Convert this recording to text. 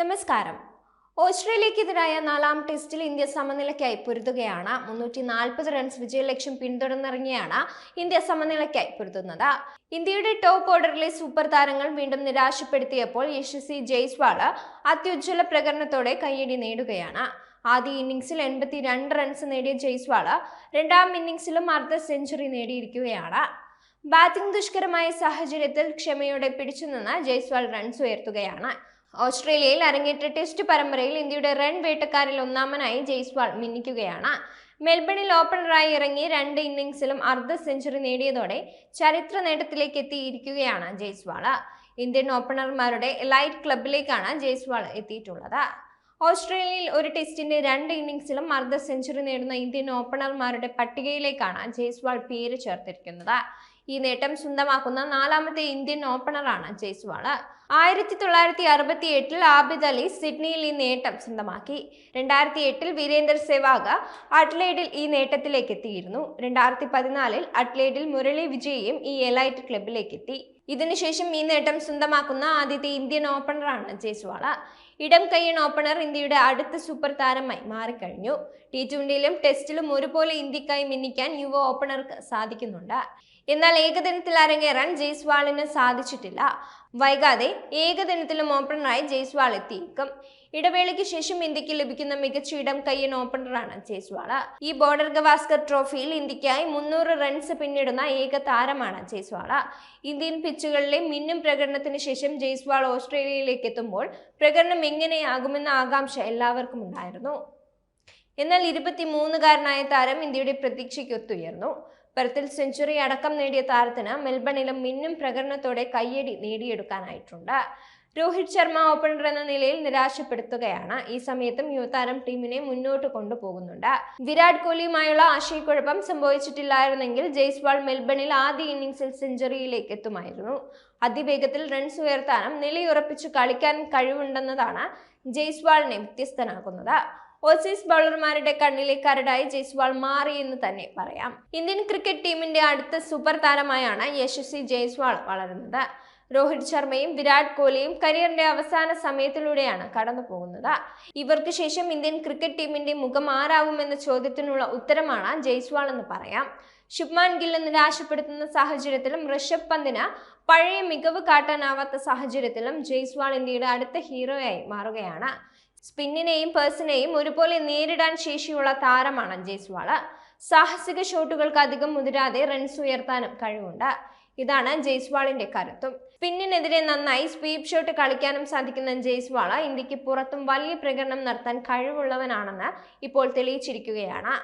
നമസ്കാരം. ഓസ്ട്രേലിയക്കെതിരായ 4-ാം ടെസ്റ്റിൽ India സമനിലയ്ക്കായി പൊരുതുകയാണ്. 340 runs വിജയലക്ഷ്യം പിന്തുടർന്നിറങ്ങിയാണ് ഇന്ത്യ സമനിലയ്ക്കായി പൊരുതുന്നത്. ഇന്ത്യയുടെ ടോപ്പ് ഓർഡറിലെ സൂപ്പർ താരങ്ങൾ വീണ്ടും നിരാശപ്പെടുത്തിയപ്പോൾ യശസ്വി ജയ്സ്വാൾ അത്യുജ്വല പ്രകടനത്തോടെ കയ്യടി നേടുകയാണ്. ആദ്യ ഇന്നിംഗ്സിൽ 82 റൺസ് നേടിയ ജയ്സ്വാൾ രണ്ടാം ഇന്നിംഗ്സിലും അർദ്ധ സെഞ്ചുറി നേടിയിരിക്കുകയാണ്. ബാറ്റിംഗ് ദുഷ്കരമായ സാഹചര്യത്തിൽ ക്ഷമയോടെ പിടിച്ചുനിന്ന് ജയ്സ്വാൾ റൺസ് ഉയർത്തുകയാണ്. ഓസ്ട്രേലിയയിൽ അരങ്ങേറ്റ ടെസ്റ്റ് പരമ്പരയിൽ ഇന്ത്യയുടെ റൺ വേട്ടക്കാരിൽ ഒന്നാമനായി ജയ്സ്വാൾ മിന്നിക്കുകയാണ്. മെൽബണിൽ ഓപ്പണറായി ഇറങ്ങി 2 ഇന്നിംഗ്സിലും അർദ്ധ സെഞ്ചുറി നേടിയതോടെ ചരിത്ര നേട്ടത്തിലേക്ക് എത്തിയിരിക്കുകയാണ് ജയ്സ്വാൾ. ഇന്ത്യൻ ഓപ്പണർമാരുടെ എലൈറ്റ് ക്ലബിലേക്കാണ് ജയ്സ്വാൾ എത്തിയിട്ടുള്ളത്. ഓസ്ട്രേലിയയിൽ ഒരു ടെസ്റ്റിന്റെ 2 ഇന്നിംഗ്സിലും അർദ്ധ സെഞ്ചുറി നേടുന്ന ഇന്ത്യൻ ഓപ്പണർമാരുടെ പട്ടികയിലേക്കാണ് ജയ്സ്വാൾ പേര് ചേർത്തിരിക്കുന്നത്. ഈ നേട്ടം സ്വന്തമാക്കുന്ന 4-ാമത്തെ ഇന്ത്യൻ ഓപ്പണറാണ് ജയ്സ്വാൾ. 1968 ആബിദ് അലി സിഡ്നിയിൽ ഈ നേട്ടം സ്വന്തമാക്കി. 2008 വീരേന്ദർ സെവാഗ് അഡ്ലേഡിൽ ഈ നേട്ടത്തിലേക്ക് എത്തിയിരുന്നു. 2014 അഡ്ലേഡിൽ മുരളി വിജയും ഈ എലൈറ്റ് ക്ലബിലേക്ക് എത്തി. ഇതിനുശേഷം ഈ നേട്ടം സ്വന്തമാക്കുന്ന ആദ്യത്തെ ഇന്ത്യൻ ഓപ്പണറാണ് ജയ്സ്വാൾ. ഇടം കയ്യൻ ഓപ്പണർ ഇന്ത്യയുടെ അടുത്ത സൂപ്പർ താരമായി മാറിക്കഴിഞ്ഞു. T20യിലും ടെസ്റ്റിലും ഒരുപോലെ ഇന്ത്യക്കായി മിന്നിക്കാൻ യുവ ഓപ്പണർക്ക് സാധിക്കുന്നുണ്ട്. എന്നാൽ ഏകദിനത്തിൽ അരങ്ങേറാൻ ജയ്സ്വാളിന് സാധിച്ചിട്ടില്ല. വൈകാതെ ഏകദിനത്തിലും ഓപ്പണറായി ജയ്സ്വാൾ എത്തിയേക്കും. ഇടവേളയ്ക്ക് ശേഷം ഇന്ത്യക്ക് ലഭിക്കുന്ന മികച്ച ഇടം കയ്യൻ ഓപ്പണറാണ് ജയ്സ്വാൾ. ഈ ബോർഡർ ഗവാസ്കർ ട്രോഫിയിൽ ഇന്ത്യക്കായി 300 റൺസ് പിന്നിടുന്ന ഏക താരമാണ് ജയ്സ്വാൾ. ഇന്ത്യൻ പിച്ചുകളിലെ മിന്നും പ്രകടനത്തിന് ശേഷം ജയ്സ്വാൾ ഓസ്ട്രേലിയയിലേക്ക് എത്തുമ്പോൾ പ്രകടനം എങ്ങനെയാകുമെന്ന ആകാംക്ഷ എല്ലാവർക്കും ഉണ്ടായിരുന്നു. എന്നാൽ 23-കാരനായ താരം ഇന്ത്യയുടെ പ്രതീക്ഷയ്ക്കൊത്തുയർന്നു. പെർത്തിൽ സെഞ്ചുറി അടക്കം നേടിയ താരത്തിന് മെൽബണിലും മിന്നും പ്രകടനത്തോടെ കയ്യടി നേടിയെടുക്കാനായിട്ടുണ്ട്. രോഹിത് ശർമ്മ ഓപ്പണർ എന്ന നിലയിൽ നിരാശപ്പെടുത്തുകയാണ്. ഈ സമയത്തും യുവതാരം ടീമിനെ മുന്നോട്ട് കൊണ്ടുപോകുന്നുണ്ട്. വിരാട് കോഹ്ലിയുമായുള്ള ആശയക്കുഴപ്പം സംഭവിച്ചിട്ടില്ലായിരുന്നെങ്കിൽ ജയ്സ്വാൾ മെൽബണിൽ ആദ്യ ഇന്നിംഗ്സിൽ സെഞ്ചുറിയിലേക്ക് എത്തുമായിരുന്നു. അതിവേഗത്തിൽ റൺസ് ഉയർത്താനും നിലയുറപ്പിച്ചു കളിക്കാനും കഴിവുണ്ടെന്നതാണ് ജയ്സ്വാളിനെ വ്യത്യസ്തനാക്കുന്നത്. ഓസീസ് ബൗളർമാരുടെ കണ്ണിലെ കരടായി ജയ്സ്വാൾ മാറി എന്ന് തന്നെ പറയാം. ഇന്ത്യൻ ക്രിക്കറ്റ് ടീമിന്റെ അടുത്ത സൂപ്പർ താരമായാണ് യശസ്വി ജയ്സ്വാൾ വളരുന്നത്. രോഹിത് ശർമ്മയും വിരാട് കോഹ്ലിയും കരിയറിന്റെ അവസാന സമയത്തിലൂടെയാണ് കടന്നു പോകുന്നത്. ഇവർക്ക് ശേഷം ഇന്ത്യൻ ക്രിക്കറ്റ് ടീമിന്റെ മുഖം ആരാവുമെന്ന ചോദ്യത്തിനുള്ള ഉത്തരമാണ് ജയ്സ്വാൾ എന്ന് പറയാം. ശുഭ്മാൻ ഗിൽ നിരാശപ്പെടുത്തുന്ന സാഹചര്യത്തിലും ഋഷഭ് പന്തിന് പഴയ മികവ് കാട്ടാനാവാത്ത സാഹചര്യത്തിലും ജയ്സ്വാൾ ഇന്ത്യയുടെ അടുത്ത ഹീറോയായി മാറുകയാണ്. സ്പിന്നിനെയും പേഴ്സിനെയും ഒരുപോലെ നേരിടാൻ ശേഷിയുള്ള താരമാണ് ജയ്സ്വാൾ. സാഹസിക ഷോട്ടുകൾക്ക് അധികം മുതിരാതെ റൺസ് ഉയർത്താനും കഴിവുണ്ട്. ഇതാണ് ജയ്സ്വാളിന്റെ കരുത്തും. സ്പിന്നിനെതിരെ നന്നായി സ്വീപ്പ് ഷോട്ട് കളിക്കാനും സാധിക്കുന്ന ജയ്സ്വാൾ ഇന്ത്യക്ക് പുറത്തും വലിയ പ്രകടനം നടത്താൻ കഴിവുള്ളവനാണെന്ന് ഇപ്പോൾ തെളിയിച്ചിരിക്കുകയാണ്.